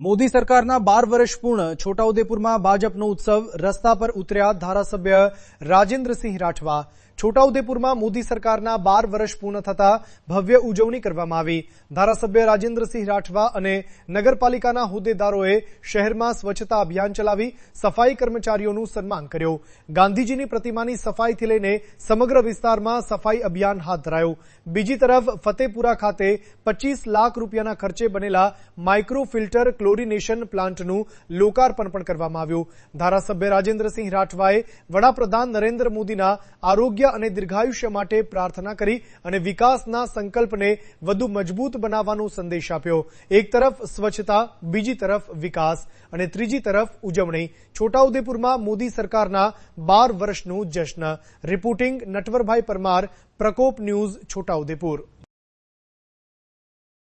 મોદી સરકારના 12 વર્ષ પૂર્ણ છોટાઉદેપુરમાં ભાજપનો ઉત્સવ રસ્તા પર ઉતર્યા ધારાસભ્ય રાજેન્દ્રસિંહ રાઠવા। છોટાઉદેપુરમાં મોદી સરકારના 12 વર્ષ પૂર્ણ થતા ભવ્ય ઉજવણી કરવામાં આવી। ધારાસભ્ય રાજેન્દ્રસિંહ રાઠવા અને નગરપાલિકાના હોદ્દેદારોએ શહેરમાં સ્વચ્છતા અભિયાન ચલાવી સફાઈ કર્મચારીઓનું સન્માન કર્યું। ગાંધીજીની પ્રતિમાની સફાઈથી લઈને સમગ્ર વિસ્તારમાં સફાઈ અભિયાન હાથ ધરાયું। બીજી તરફ ફતેપુરા ખાતે 25 લાખ રૂપિયાના ખર્ચે બનેલા માઇક્રો ફિલ્ટર ક્લોરિનેશન પ્લાન્ટનું લોકાર્પણ પણ કરવામાં આવ્યું। ધારાસભ્ય રાજેન્દ્રસિંહ રાઠવાએ વડાપ્રધાન નરેન્દ્ર મોદીના આરોગ્ય અને દીર્ઘાયુષ્ય માટે પ્રાર્થના કરી અને વિકાસના સંકલ્પને વધુ મજબૂત બનાવવાનો સંદેશ આપ્યો। એક તરફ સ્વચ્છતા, બીજી તરફ વિકાસ અને ત્રીજી તરફ ઉજવણી। છોટાઉદેપુરમાં મોદી સરકારના 12 વર્ષનું જશ્ન। રિપોર્ટિંગ નટવરભાઈ પરમાર, પ્રકોપ ન્યૂઝ, છોટાઉદેપુર।